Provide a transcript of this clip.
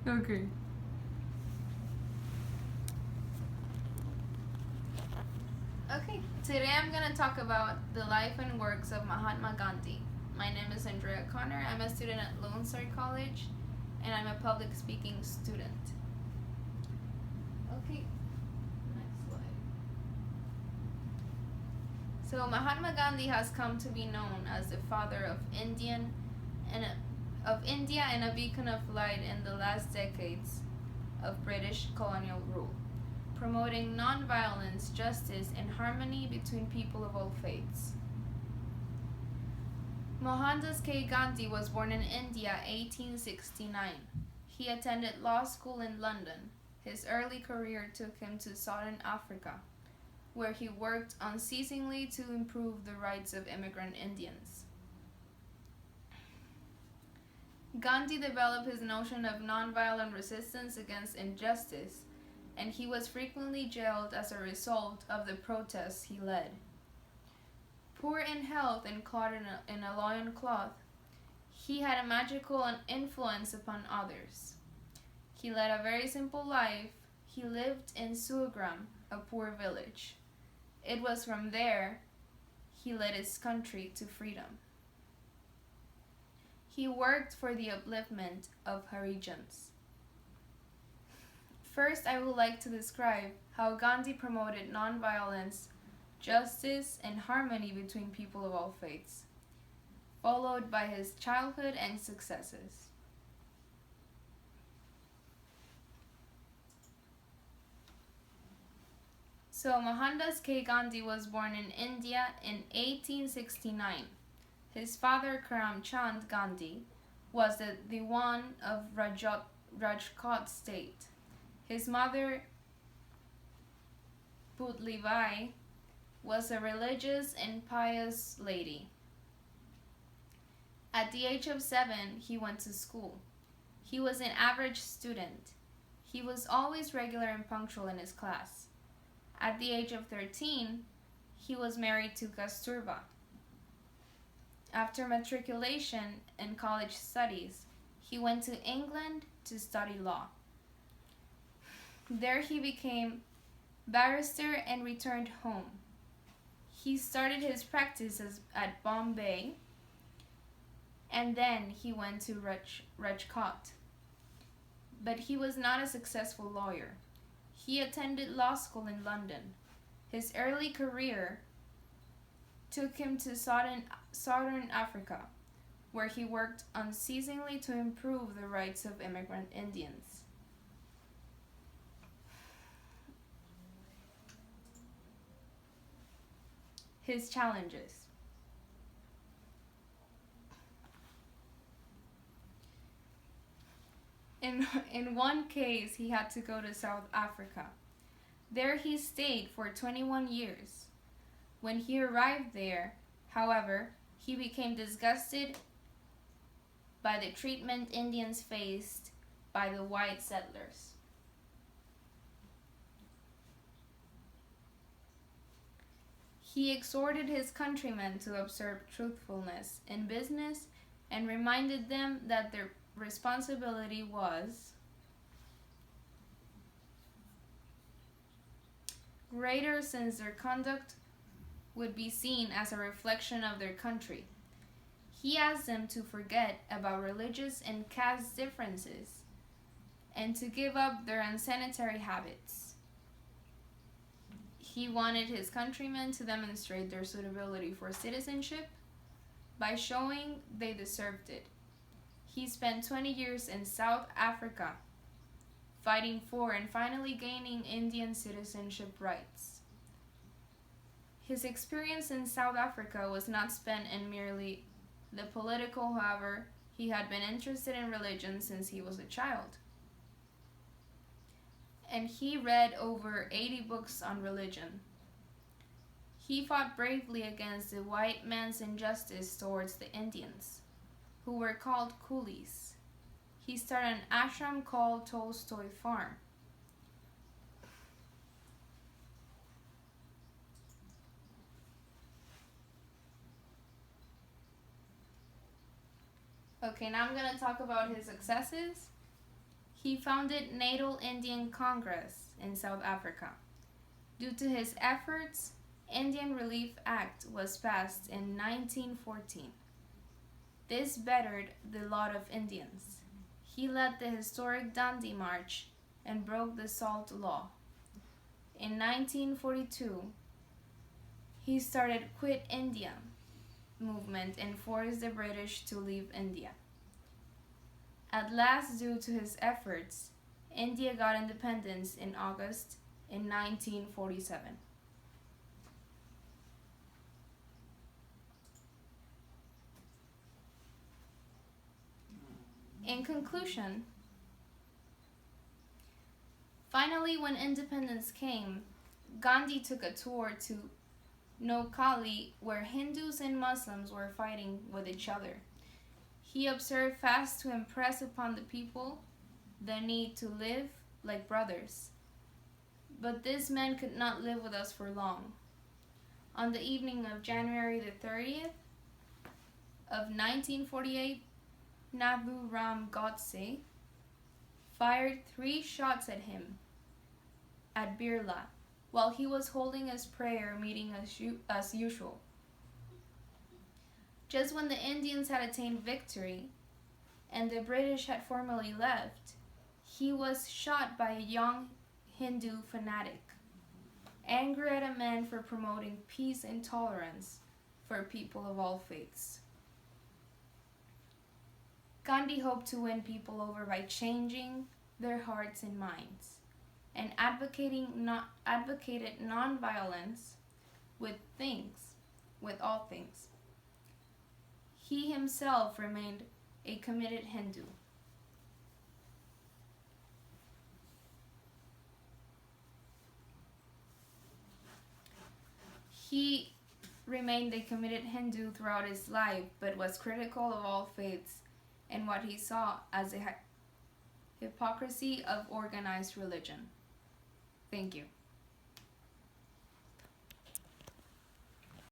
Okay. Okay, today I'm going to talk about the life and works of Mahatma Gandhi. My name is Andrea Conner. I'm a student at Lone Star College and I'm a public speaking student. Okay, next slide. So Mahatma Gandhi has come to be known as the father of India and a beacon of light in the last decades of British colonial rule, promoting non-violence, justice, and harmony between people of all faiths. Mohandas K. Gandhi was born in India 1869. He attended law school in London. His early career took him to Southern Africa, where he worked unceasingly to improve the rights of immigrant Indians. Gandhi developed his notion of nonviolent resistance against injustice, and he was frequently jailed as a result of the protests he led. Poor in health and clad in a loin cloth, he had a magical influence upon others. He led a very simple life. He lived in Suagram, a poor village. It was from there he led his country to freedom. He worked for the upliftment of Harijans. First, I would like to describe how Gandhi promoted nonviolence, justice, and harmony between people of all faiths, followed by his childhood and successes. So Mohandas K. Gandhi was born in India in 1869. His father, Karam Chand Gandhi, was the Diwan of Rajkot state. His mother, Putli Bai, was a religious and pious lady. At the age of 7, he went to school. He was an average student. He was always regular and punctual in his class. At the age of 13, he was married to Kasturba. After matriculation and college studies, he went to England to study law. There he became barrister and returned home. He started his practices at Bombay and then he went to Rajkot. But he was not a successful lawyer. He attended law school in London. His early career took him to Southern Africa, where he worked unceasingly to improve the rights of immigrant Indians. His challenges. In one case, he had to go to South Africa. There he stayed for 21 years. When he arrived there, however, he became disgusted by the treatment Indians faced by the white settlers. He exhorted his countrymen to observe truthfulness in business and reminded them that their responsibility was greater since their conduct would be seen as a reflection of their country. He asked them to forget about religious and caste differences and to give up their unsanitary habits. He wanted his countrymen to demonstrate their suitability for citizenship by showing they deserved it. He spent 20 years in South Africa, fighting for and finally gaining Indian citizenship rights. His experience in South Africa was not spent in merely the political, however, he had been interested in religion since he was a child. And he read over 80 books on religion. He fought bravely against the white man's injustice towards the Indians, who were called coolies. He started an ashram called Tolstoy Farm. Okay, now I'm going to talk about his successes. He founded Natal Indian Congress in South Africa. Due to his efforts, Indian Relief Act was passed in 1914. This bettered the lot of Indians. He led the historic Dandi March and broke the Salt Law. In 1942, he started Quit India movement and forced the British to leave India. At last, due to his efforts, India got independence in August in 1947. In conclusion, finally, when independence came, Gandhi took a tour to Noakhali, where Hindus and Muslims were fighting with each other. He observed fast to impress upon the people the need to live like brothers. But this man could not live with us for long. On the evening of January the 30th of 1948, Nathu Ram Godse fired 3 shots at him at Birla while he was holding his prayer meeting as usual. Just when the Indians had attained victory and the British had formally left, he was shot by a young Hindu fanatic, angry at a man for promoting peace and tolerance for people of all faiths. Gandhi hoped to win people over by changing their hearts and minds and advocated nonviolence with all things. He himself remained a committed Hindu. He remained a committed Hindu throughout his life, but was critical of all faiths and what he saw as a hypocrisy of organized religion. Thank you.